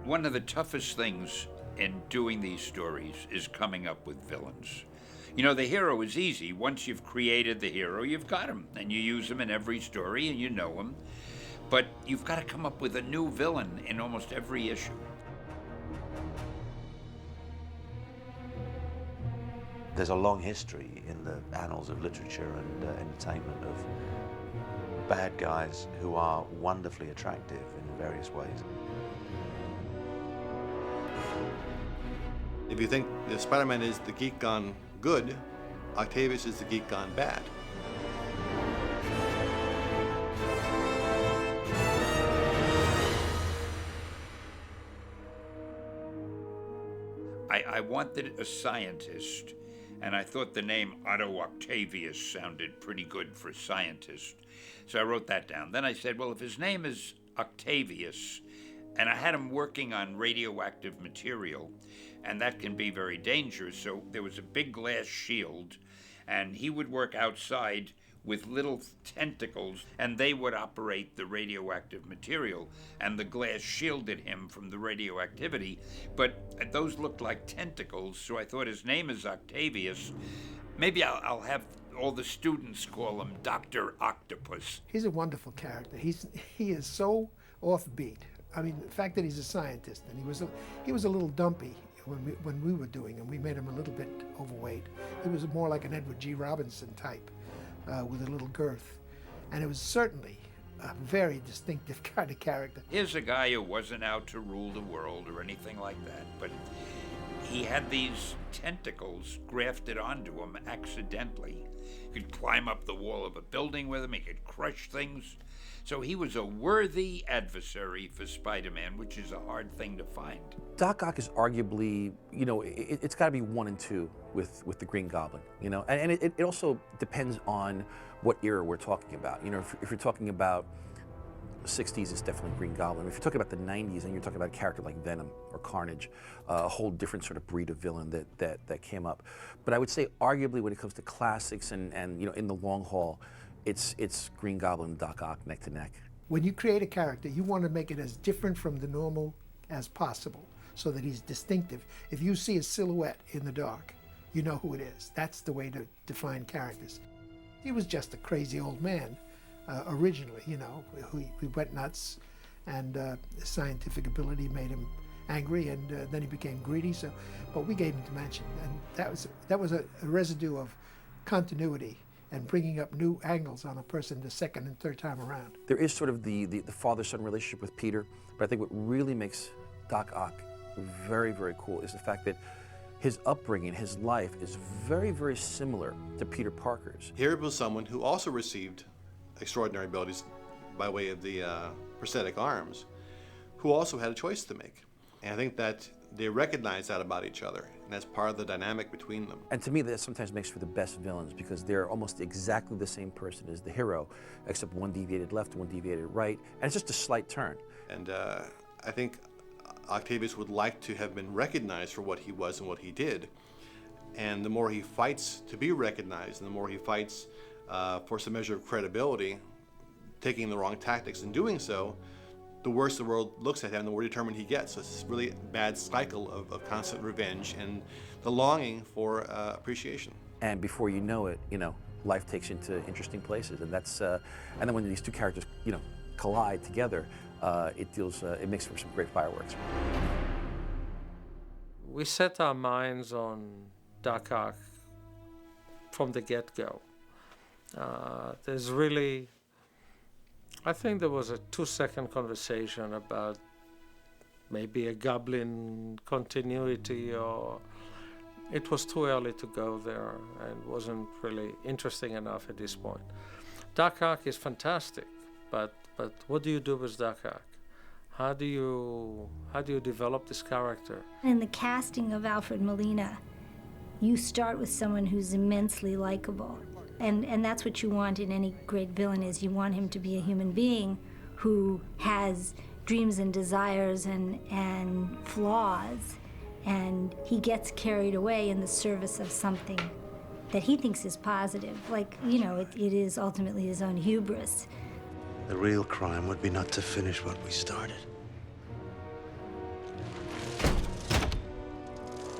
One of the toughest things in doing these stories is coming up with villains. You know, the hero is easy. Once you've created the hero, you've got him, and you use him in every story, and you know him. But you've got to come up with a new villain in almost every issue. There's a long history in the annals of literature and entertainment of bad guys who are wonderfully attractive in various ways. If you think that Spider-Man is the geek gone good, Octavius is the geek gone bad. I wanted a scientist, and I thought the name Otto Octavius sounded pretty good for scientist. So I wrote that down. Then I said, well, if his name is Octavius, and I had him working on radioactive material, and that can be very dangerous. So there was a big glass shield, and he would work outside with little tentacles, and they would operate the radioactive material, and the glass shielded him from the radioactivity. But those looked like tentacles, so I thought his name is Octavius. Maybe I'll have all the students call him Dr. Octopus. He's a wonderful character. He is so offbeat. I mean, the fact that he's a scientist, and he was a little dumpy when we were doing him. We made him a little bit overweight. He was more like an Edward G. Robinson type, with a little girth. And it was certainly a very distinctive kind of character. Here's a guy who wasn't out to rule the world or anything like that, but he had these tentacles grafted onto him accidentally. He could climb up the wall of a building with him, he could crush things. So he was a worthy adversary for Spider-Man, which is a hard thing to find. Doc Ock is arguably, you know, it's got to be 1 and 2 with the Green Goblin, you know, and it also depends on what era we're talking about. You know, if you're talking about the 60s, it's definitely Green Goblin. If you're talking about the 90s and you're talking about a character like Venom or Carnage, a whole different sort of breed of villain that came up. But I would say arguably when it comes to classics and you know, in the long haul, it's Green Goblin and Doc Ock neck to neck. When you create a character, you want to make it as different from the normal as possible so that he's distinctive. If you see a silhouette in the dark, you know who it is. That's the way to define characters. He was just a crazy old man originally, you know, who went nuts, and his scientific ability made him angry, and then he became greedy. So, but we gave him dimension, and that was a residue of continuity and bringing up new angles on a person the second and third time around. There is sort of the father-son relationship with Peter, but I think what really makes Doc Ock very, very cool is the fact that his upbringing, his life is very, very similar to Peter Parker's. Here was someone who also received extraordinary abilities by way of the prosthetic arms, who also had a choice to make. And I think that they recognize that about each other, and that's part of the dynamic between them. And to me, that sometimes makes for the best villains, because they're almost exactly the same person as the hero, except one deviated left, one deviated right, and it's just a slight turn. And I think Octavius would like to have been recognized for what he was and what he did. And the more he fights to be recognized, and the more he fights for some measure of credibility, taking the wrong tactics and doing so, the worse the world looks at him, the more determined he gets. So it's this really bad cycle of constant revenge and the longing for appreciation. And before you know it, you know, life takes you into interesting places, and that's and then when these two characters, you know, collide together, it makes for some great fireworks. We set our minds on Doc Ock from the get-go. There's really, I think there was a 2-second conversation about maybe a Goblin continuity, or it was too early to go there and wasn't really interesting enough at this point. Doc Ock is fantastic, but what do you do with Doc Ock? How do you develop this character? In the casting of Alfred Molina, you start with someone who's immensely likable. And that's what you want in any great villain, is you want him to be a human being who has dreams and desires and flaws, and he gets carried away in the service of something that he thinks is positive. Like, you know, it is ultimately his own hubris. The real crime would be not to finish what we started.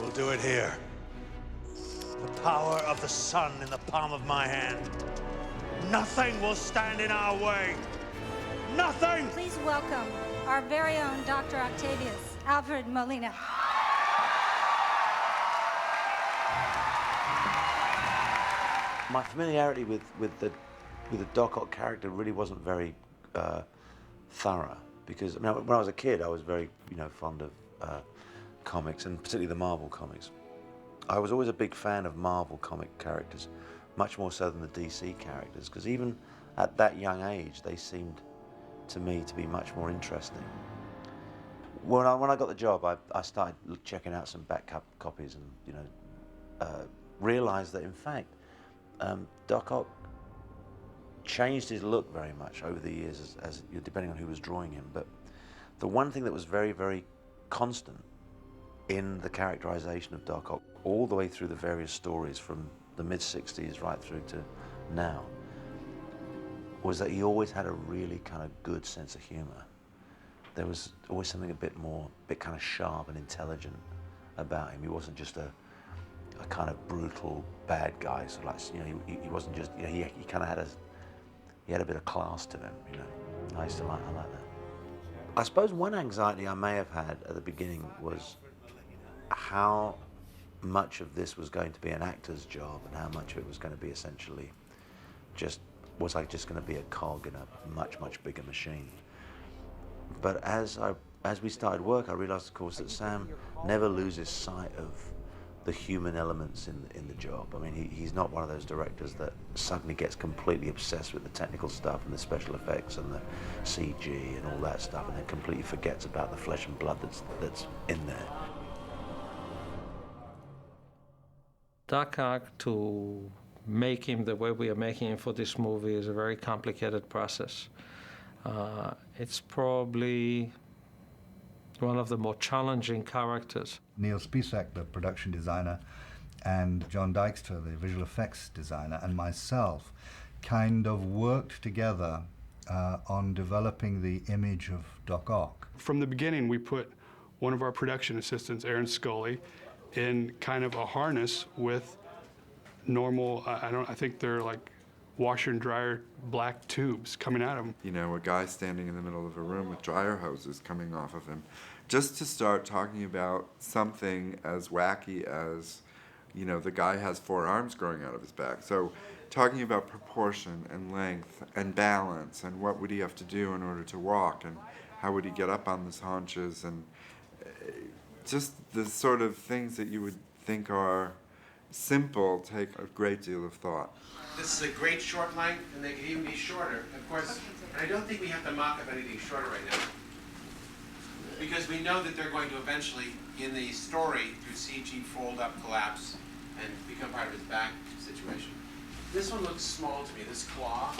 We'll do it here. The power of the sun in the palm of my hand. Nothing will stand in our way. Nothing! Please welcome our very own Dr. Octavius, Alfred Molina. My familiarity with the Doc Ock character really wasn't very thorough, because I mean, when I was a kid, I was very fond of comics, and particularly the Marvel comics. I was always a big fan of Marvel comic characters, much more so than the DC characters, because even at that young age, they seemed to me to be much more interesting. When I got the job, I started checking out some back copies, and realized that in fact Doc Ock changed his look very much over the years, as depending on who was drawing him. But the one thing that was very, very constant in the characterization of Doc Ock, all the way through the various stories from the mid-60s right through to now, was that he always had a really kind of good sense of humor. There was always something a bit kind of sharp and intelligent about him. He wasn't just a kind of brutal bad guy. So he wasn't just, he kind of had a bit of class to him, I like that. I suppose one anxiety I may have had at the beginning was how much of this was going to be an actor's job and how much of it was going to be essentially just going to be a cog in a much, much bigger machine. But as we started work, I realized, of course, that Sam never loses sight of the human elements in the job. I mean, he's not one of those directors that suddenly gets completely obsessed with the technical stuff and the special effects and the CG and all that stuff, and then completely forgets about the flesh and blood that's in there. Doc Ock, to make him the way we are making him for this movie, is a very complicated process. It's probably one of the more challenging characters. Neil Spisak, the production designer, and John Dykstra, the visual effects designer, and myself kind of worked together on developing the image of Doc Ock. From the beginning, we put one of our production assistants, Aaron Scully, in kind of a harness with normal, I think they're like washer and dryer black tubes coming at him. A guy standing in the middle of a room with dryer hoses coming off of him. Just to start talking about something as wacky as, the guy has 4 arms growing out of his back. So talking about proportion and length and balance and what would he have to do in order to walk and how would he get up on his haunches, and just the sort of things that you would think are simple take a great deal of thought. This is a great short length, and they can even be shorter. Of course, and I don't think we have to mock up anything shorter right now, because we know that they're going to eventually, in the story, through CG, fold up, collapse, and become part of his back situation. This one looks small to me, this claw.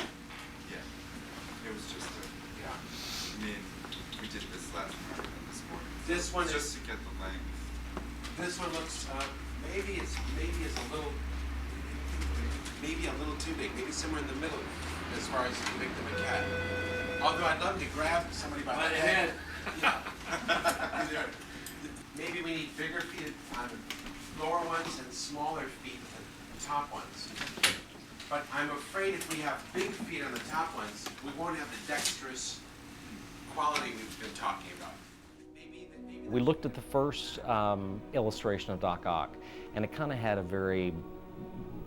Yeah, it was just we did this last night and this morning. This one just to get the length. This one looks, maybe it's a little too big, maybe somewhere in the middle as far as the victim and cat. Although I'd love to grab somebody by the head. Yeah. Maybe we need bigger feet on the lower ones and smaller feet on the top ones. But I'm afraid if we have big feet on the top ones, we won't have the dexterous quality we've been talking about. We looked at the first illustration of Doc Ock, and it kind of had a very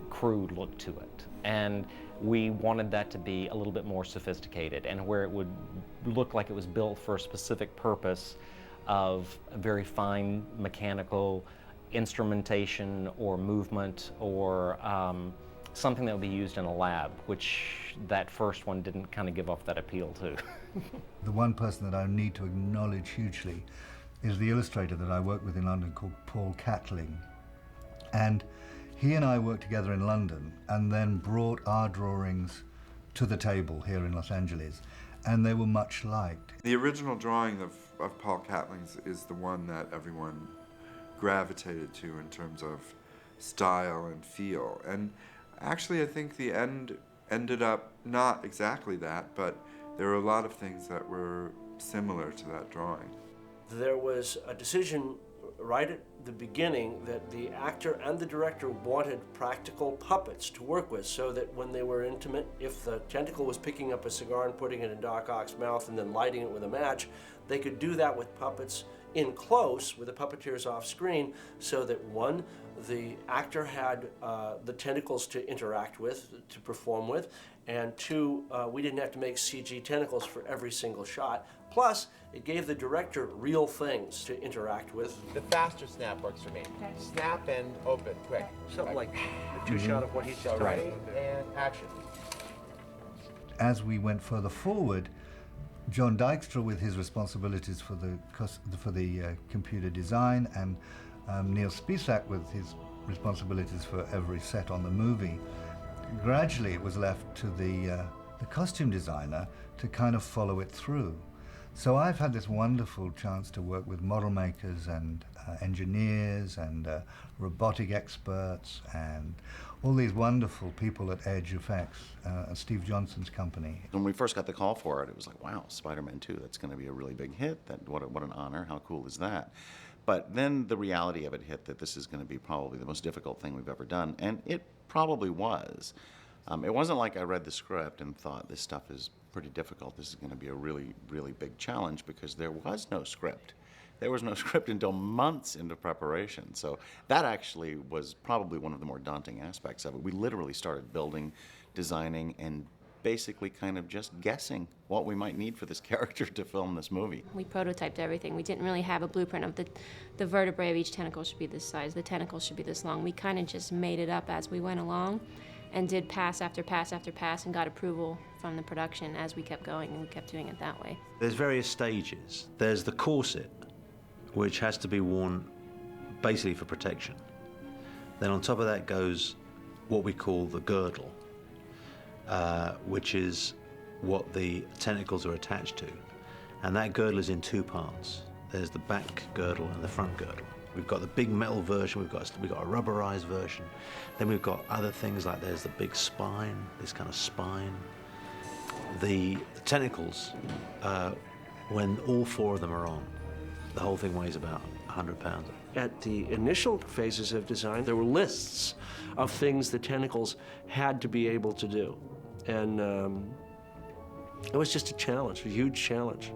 crude look to it. And we wanted that to be a little bit more sophisticated, and where it would look like it was built for a specific purpose of very fine mechanical instrumentation or movement or something that would be used in a lab, which that first one didn't kind of give off that appeal to. The one person that I need to acknowledge hugely is the illustrator that I work with in London called Paul Catling. And he and I worked together in London and then brought our drawings to the table here in Los Angeles, and they were much liked. The original drawing of Paul Catling's is the one that everyone gravitated to in terms of style and feel. And actually, I think the end ended up not exactly that, but there were a lot of things that were similar to that drawing. There was a decision right at the beginning that the actor and the director wanted practical puppets to work with, so that when they were intimate, if the tentacle was picking up a cigar and putting it in Doc Ock's mouth and then lighting it with a match, they could do that with puppets in close with the puppeteers off screen, so that one, the actor had the tentacles to interact with, to perform with, and two, we didn't have to make CG tentacles for every single shot. Plus, it gave the director real things to interact with. The faster snap works for me. Okay. Snap and open, quick. Something like the two-shot of what he So just ready and action. As we went further forward, John Dykstra, with his responsibilities for the computer design, and Neil Spisak with his responsibilities for every set on the movie, gradually it was left to the costume designer to kind of follow it through. So I've had this wonderful chance to work with model makers and engineers and robotic experts and all these wonderful people at Edge Effects, Steve Johnson's company. When we first got the call for it, it was like, wow, Spider-Man 2, that's going to be a really big hit. What an honor, how cool is that? But then the reality of it hit that this is going to be probably the most difficult thing we've ever done, and it probably was. It wasn't like I read the script and thought this stuff is pretty difficult. This is going to be a really, really big challenge, because there was no script. There was no script until months into preparation. So that actually was probably one of the more daunting aspects of it. We literally started building, designing, and basically kind of just guessing what we might need for this character to film this movie. We prototyped everything. We didn't really have a blueprint of the vertebrae of each tentacle should be this size, the tentacle should be this long. We kind of just made it up as we went along and did pass after pass after pass and got approval from the production as we kept going, and we kept doing it that way. There's various stages. There's the corset, which has to be worn basically for protection. Then on top of that goes what we call the girdle, which is what the tentacles are attached to. And that girdle is in two parts. There's the back girdle and the front girdle. We've got the big metal version, we've got a rubberized version. Then we've got other things like there's the big spine, this kind of spine. The tentacles, when all four of them are on, the whole thing weighs about 100 pounds. At the initial phases of design, there were lists of things the tentacles had to be able to do. And it was just a challenge, a huge challenge.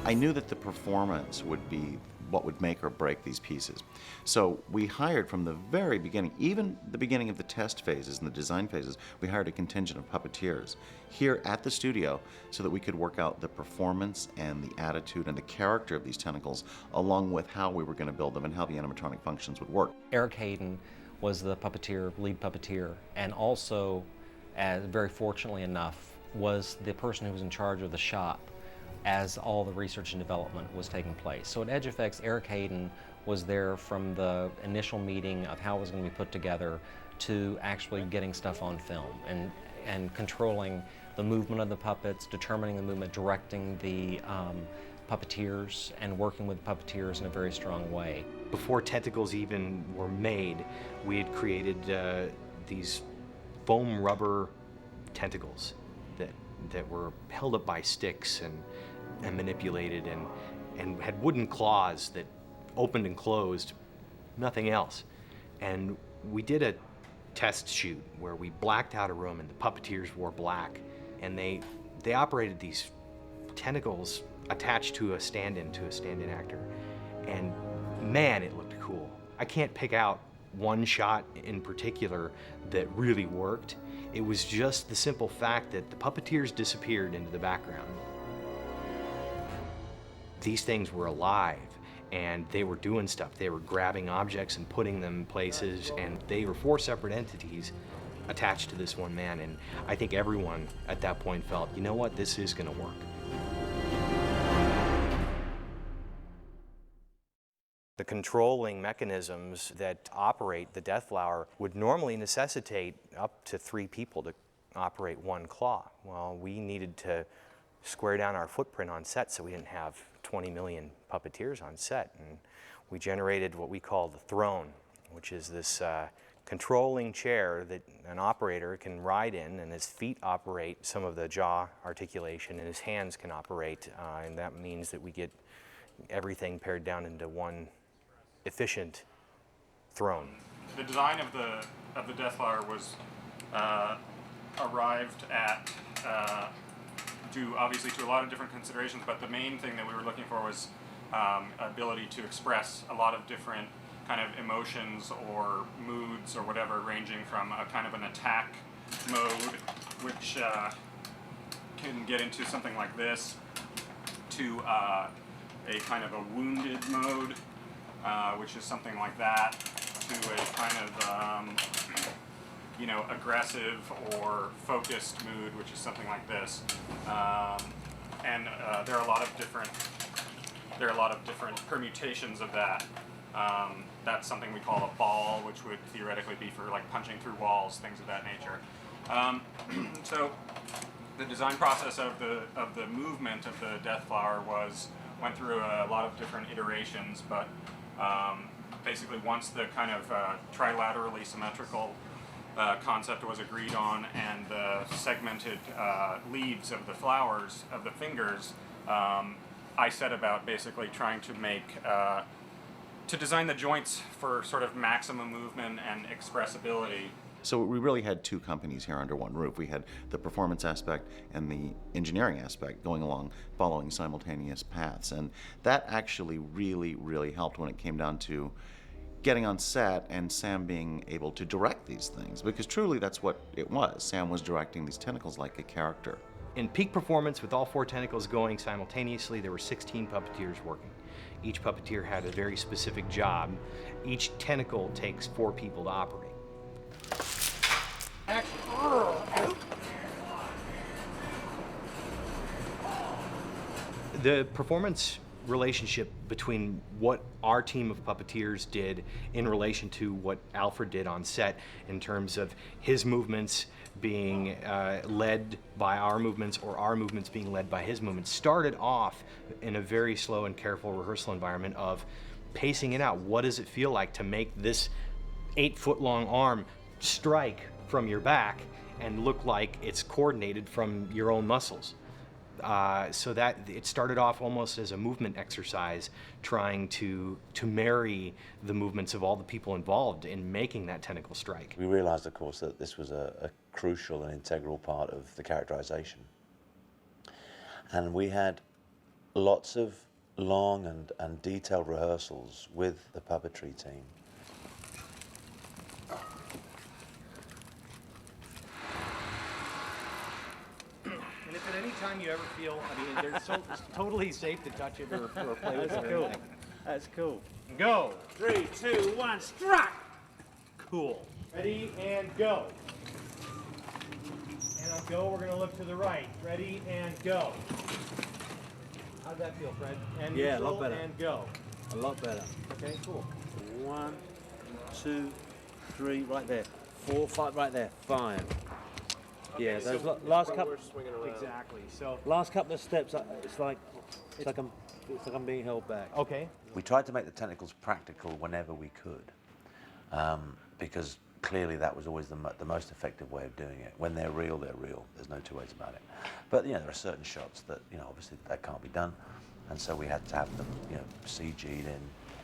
I knew that the performance would be what would make or break these pieces. So we hired from the very beginning, even the beginning of the test phases and the design phases, we hired a contingent of puppeteers here at the studio so that we could work out the performance and the attitude and the character of these tentacles, along with how we were going to build them and how the animatronic functions would work. Eric Hayden was the lead puppeteer, and also, very fortunately enough, was the person who was in charge of the shop as all the research and development was taking place. So at Edge Effects, Eric Hayden was there from the initial meeting of how it was going to be put together to actually getting stuff on film and controlling the movement of the puppets, determining the movement, directing the puppeteers, and working with puppeteers in a very strong way. Before tentacles even were made, we had created these foam rubber tentacles that were held up by sticks and manipulated, and had wooden claws that opened and closed, nothing else. And we did a test shoot where we blacked out a room and the puppeteers wore black, and they operated these tentacles attached to a stand-in actor. And man, it looked cool. I can't pick out one shot in particular that really worked. It was just the simple fact that the puppeteers disappeared into the background. These things were alive, and they were doing stuff. They were grabbing objects and putting them places, and they were four separate entities attached to this one man. And I think everyone at that point felt, you know what, this is gonna work. The controlling mechanisms that operate the Death Flower would normally necessitate up to 3 people to operate one claw. Well, we needed to square down our footprint on set so we didn't have 20 million puppeteers on set, and we generated what we call the throne, which is this controlling chair that an operator can ride in, and his feet operate some of the jaw articulation, and his hands can operate, and that means that we get everything pared down into one efficient throne. The design of the Death Flower was arrived at due obviously to a lot of different considerations, but the main thing that we were looking for was ability to express a lot of different kind of emotions or moods or whatever, ranging from a kind of an attack mode, which can get into something like this, to a kind of a wounded mode, which is something like that, to a kind of aggressive or focused mood, which is something like this. And there are a lot of different permutations of that. That's something we call a ball, which would theoretically be for like punching through walls, things of that nature. So the design process of the movement of the Death Flower went through a lot of different iterations, but basically once the kind of trilaterally symmetrical concept was agreed on and the segmented leaves of the flowers, of the fingers, I set about basically trying to to design the joints for sort of maximum movement and expressibility. So we really had two companies here under one roof. We had the performance aspect and the engineering aspect going along, following simultaneous paths. And that actually really, really helped when it came down to getting on set and Sam being able to direct these things, because truly that's what it was. Sam was directing these tentacles like a character. In peak performance, with all 4 tentacles going simultaneously, there were 16 puppeteers working. Each puppeteer had a very specific job. Each tentacle takes 4 people to operate. The performance relationship between what our team of puppeteers did in relation to what Alfred did on set, in terms of his movements being led by our movements or our movements being led by his movements, started off in a very slow and careful rehearsal environment of pacing it out. What does it feel like to make this 8-foot-long arm strike from your back and look like it's coordinated from your own muscles? So that it started off almost as a movement exercise, trying to marry the movements of all the people involved in making that tentacle strike. We realized, of course, that this was a crucial and integral part of the characterization. And we had lots of long and detailed rehearsals with the puppetry team. And if at any time you ever feel, it's totally safe to touch it or play with it. That's cool. That's cool. Go. 3, 2, 1, strike! Cool. Ready and go. And on go, we're going to look to the right. Ready and go. How'd that feel, Fred? And yeah, a lot better. And go. A lot better. Okay, cool. 1, 2, 3, right there. 4, 5, right there. 5. Okay, yeah, those so last couple. Exactly. So last couple of steps, it's like I'm being held back. Okay. We tried to make the tentacles practical whenever we could, because clearly that was always the most effective way of doing it. When they're real, they're real. There's no two ways about it. But there are certain shots that obviously that can't be done, and so we had to have them CG'd in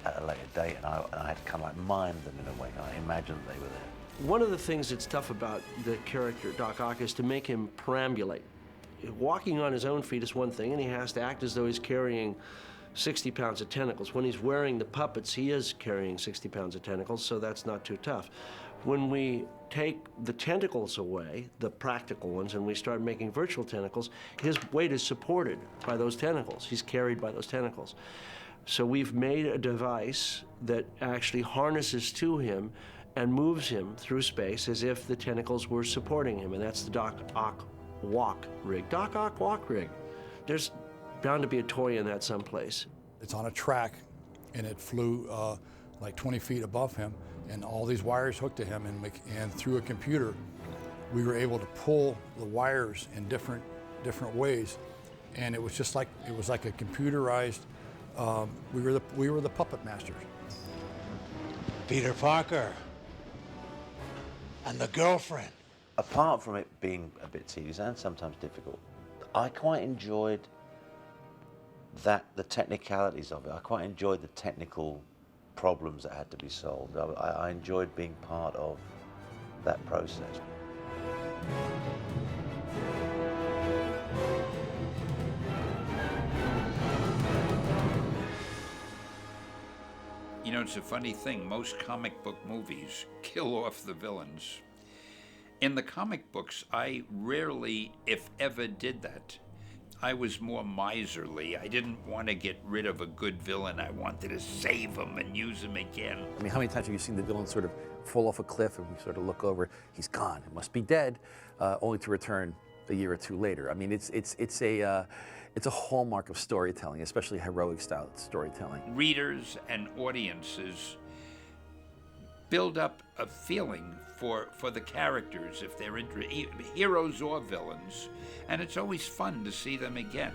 at a later date, and I had to kind of like mime them in a way. I imagined that they were there. One of the things that's tough about the character Doc Ock is to make him perambulate. Walking on his own feet is one thing, and he has to act as though he's carrying 60 pounds of tentacles. When he's wearing the puppets, he is carrying 60 pounds of tentacles, so that's not too tough. When we take the tentacles away, the practical ones, and we start making virtual tentacles, his weight is supported by those tentacles. He's carried by those tentacles. So we've made a device that actually harnesses to him and moves him through space as if the tentacles were supporting him, and that's the Doc Ock walk rig. Doc Ock walk rig. There's bound to be a toy in that someplace. It's on a track, and it flew like 20 feet above him, and all these wires hooked to him, and through a computer, we were able to pull the wires in different ways, and it was just like a computerized we were the puppet masters. Peter Parker. And the girlfriend. Apart from it being a bit tedious and sometimes difficult, I quite enjoyed the technicalities of it. I quite enjoyed the technical problems that had to be solved. I enjoyed being part of that process. You know, it's a funny thing. Most comic book movies kill off the villains. In the comic books, I rarely, if ever, did that. I was more miserly. I didn't want to get rid of a good villain. I wanted to save him and use him again. I mean, how many times have you seen the villain sort of fall off a cliff and we sort of look over, he's gone, he must be dead, only to return a year or two later? I mean, it's a hallmark of storytelling, especially heroic style storytelling. Readers and audiences build up a feeling for the characters if they're heroes or villains, and it's always fun to see them again.